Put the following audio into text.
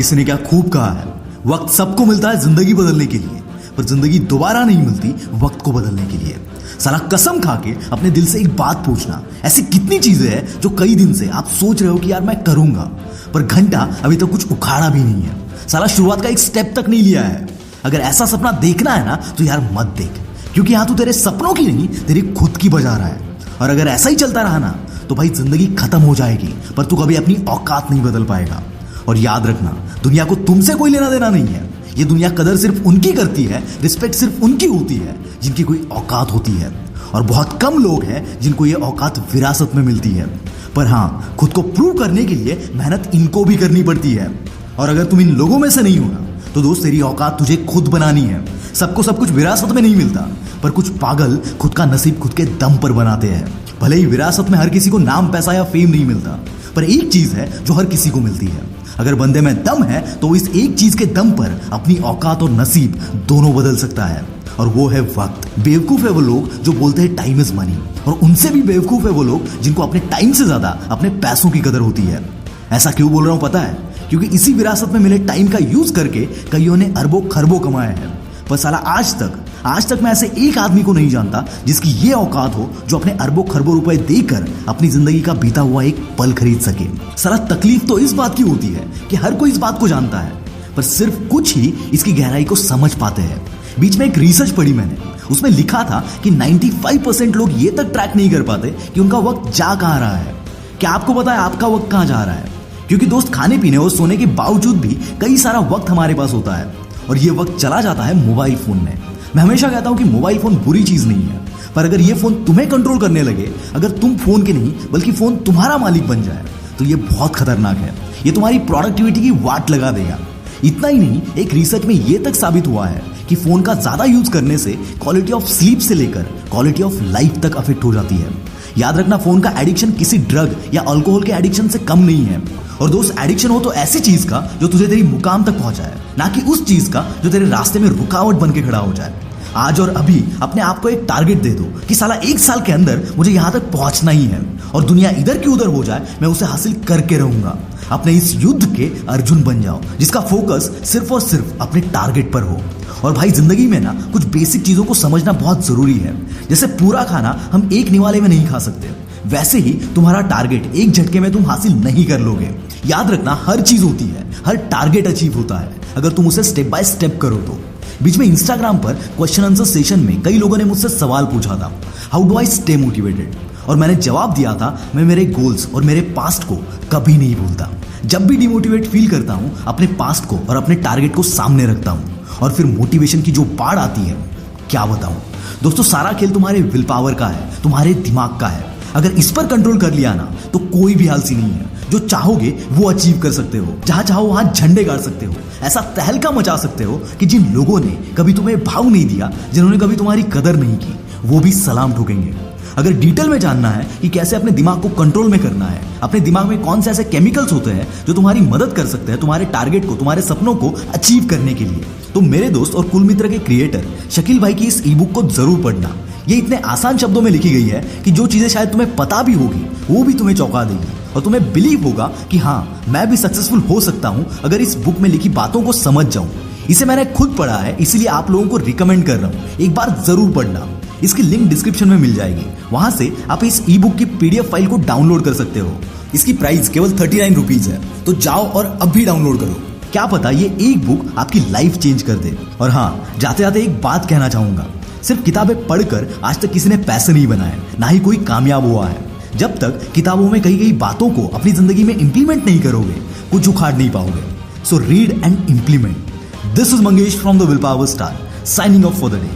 किसी ने क्या खूब कहा है, वक्त सबको मिलता है जिंदगी बदलने के लिए, पर जिंदगी दोबारा नहीं मिलती वक्त को बदलने के लिए। साला कसम खा के अपने दिल से एक बात पूछना, ऐसी कितनी चीजें हैं जो कई दिन से आप सोच रहे हो कि यार मैं करूंगा, पर घंटा अभी तक कुछ उखाड़ा भी नहीं है। साला शुरुआत का एक स्टेप तक नहीं लिया है। अगर ऐसा सपना देखना है ना तो यार मत देख, क्योंकि यहाँ तू तेरे सपनों की नहीं तेरी खुद की बजा रहा है। और अगर ऐसा ही चलता रहा ना तो भाई जिंदगी खत्म हो जाएगी, पर तू कभी अपनी औकात नहीं बदल पाएगा। और याद रखना, दुनिया को तुमसे कोई लेना देना नहीं है। ये दुनिया कदर सिर्फ उनकी करती है, रिस्पेक्ट सिर्फ उनकी होती है जिनकी कोई औकात होती है। और बहुत कम लोग हैं जिनको ये औकात विरासत में मिलती है। पर हाँ, खुद को प्रूव करने के लिए मेहनत इनको भी करनी पड़ती है। और अगर तुम इन लोगों में से नहीं हो ना तो दोस्त, तेरी औकात तुझे खुद बनानी है। सबको सब कुछ विरासत में नहीं मिलता, पर कुछ पागल खुद का नसीब खुद के दम पर बनाते हैं। भले ही विरासत में हर किसी को नाम, पैसा या फेम नहीं मिलता, पर एक चीज है जो हर किसी को मिलती है। अगर बंदे में दम है तो वो इस एक चीज के दम पर अपनी औकात और नसीब दोनों बदल सकता है, और वो है वक्त। बेवकूफ है वो लोग जो बोलते हैं टाइम इज मनी, और उनसे भी बेवकूफ है वो लोग जिनको अपने टाइम से ज्यादा अपने पैसों की कदर होती है। ऐसा क्यों बोल रहा हूं पता है? क्योंकि इसी विरासत में मिले टाइम का यूज करके कईयों ने अरबों खरबों कमाए हैं। पर साला आज तक मैं ऐसे एक आदमी को नहीं जानता जिसकी ये औकात हो जो अपने अरबों खरबों रुपए देकर अपनी जिंदगी का बीता हुआ एक पल खरीद सके। साला तकलीफ तो इस बात की होती है कि हर कोई इस बात को जानता है, पर सिर्फ कुछ ही इसकी गहराई को समझ पाते हैं। बीच में एक रिसर्च पढ़ी मैंने, उसमें लिखा था कि 95% लोग ये तक ट्रैक नहीं कर पाते कि उनका वक्त जा कहाँ रहा है। क्या आपको पता है आपका वक्त कहाँ जा रहा है? क्योंकि दोस्त, खाने पीने और सोने के बावजूद भी कई सारा वक्त हमारे पास होता है, और ये वक्त चला जाता है मोबाइल फोन में। मैं हमेशा कहता हूं कि मोबाइल फोन बुरी चीज नहीं है, पर अगर ये फोन तुम्हें कंट्रोल करने लगे, अगर तुम फोन के नहीं बल्कि फोन तुम्हारा मालिक बन जाए, तो ये बहुत खतरनाक है। ये तुम्हारी प्रोडक्टिविटी की वाट लगा देगा। इतना ही नहीं, एक रिसर्च में ये तक साबित हुआ है कि फोन का ज्यादा यूज करने से क्वालिटी ऑफ स्लीप से लेकर क्वालिटी ऑफ लाइफ तक अफेक्ट हो जाती है। याद रखना, फोन का एडिक्शन किसी ड्रग या अल्कोहल के एडिक्शन से कम नहीं है। और दोस्त, एडिक्शन हो तो ऐसी चीज का जो तुझे तेरी मुकाम तक पहुंचाए, ना कि उस चीज का जो तेरे रास्ते में रुकावट बन के खड़ा हो जाए। आज और अभी अपने आप को एक टारगेट दे दो कि साला 1 साल के अंदर मुझे यहां तक पहुंचना ही है, और दुनिया इधर की उधर हो जाए मैं उसे हासिल करके रहूंगा। अपने इस युद्ध के अर्जुन बन जाओ जिसका फोकस सिर्फ और सिर्फ अपने टारगेट पर हो। और भाई, जिंदगी में ना कुछ बेसिक चीजों को समझना बहुत जरूरी है। जैसे पूरा खाना हम एक निवाले में नहीं खा सकते, वैसे ही तुम्हारा टारगेट एक झटके में तुम हासिल नहीं कर लोगे। याद रखना, हर चीज होती है, हर टारगेट अचीव होता है अगर तुम उसे स्टेप बाय स्टेप करो तो। बीच में इंस्टाग्राम पर क्वेश्चन आंसर सेशन में कई लोगों ने मुझसे सवाल पूछा था, how do I stay motivated? और मैंने जवाब दिया था, मैं मेरे गोल्स और मेरे पास्ट को कभी नहीं भूलता। जब भी डिमोटिवेट फील करता हूं, अपने पास्ट को और अपने टारगेट को सामने रखता हूं, और फिर मोटिवेशन की जो बाढ़ आती है, क्या बताऊं दोस्तों। सारा खेल तुम्हारे विल पावर का है, तुम्हारे दिमाग का है। अगर इस पर कंट्रोल कर लिया ना तो कोई भी आलसी नहीं है। जो चाहोगे वो अचीव कर सकते हो, जहां चाहो वहां झंडे गाड़ सकते हो, ऐसा तहलका मचा सकते हो कि जिन लोगों ने कभी तुम्हें भाव नहीं दिया, जिन्होंने कभी तुम्हारी कदर नहीं की, वो भी सलाम ठोकेंगे। अगर डिटेल में जानना है कि कैसे अपने दिमाग को कंट्रोल में करना है, अपने दिमाग में कौन से ऐसे केमिकल्स होते हैं जो तुम्हारी मदद कर सकते हैं तुम्हारे टारगेट को, तुम्हारे सपनों को अचीव करने के लिए, तो मेरे दोस्त और कुल मित्र के क्रिएटर शकील भाई की इस ई बुक को जरूर पढ़ना। ये इतने आसान शब्दों में लिखी गई है कि जो चीजें शायद तुम्हें पता भी होगी वो भी तुम्हें चौंका देगी, और तुम्हें बिलीव होगा कि हाँ, मैं भी सक्सेसफुल हो सकता हूं अगर इस बुक में लिखी बातों को समझ जाऊं। इसे मैंने खुद पढ़ा है, इसलिए आप लोगों को रिकमेंड कर रहा हूं, एक बार जरूर पढ़ना। इसकी लिंक डिस्क्रिप्शन में मिल जाएगी, वहां से आप इस ई बुक की PDF फाइल को डाउनलोड कर सकते हो। इसकी प्राइस केवल 39 रुपीज है, तो जाओ और अभी डाउनलोड करो। क्या पता ये एक बुक आपकी लाइफ चेंज कर दे। और हाँ, जाते जाते एक बात कहना चाहूंगा, सिर्फ किताबें पढ़कर आज तक किसी ने पैसे नहीं बनाए, ना ही कोई कामयाब हुआ है। जब तक किताबों में कही गई बातों को अपनी जिंदगी में इंप्लीमेंट नहीं करोगे, कुछ उखाड़ नहीं पाओगे। So read and implement. This is Mangesh from the will power star, signing off for the day.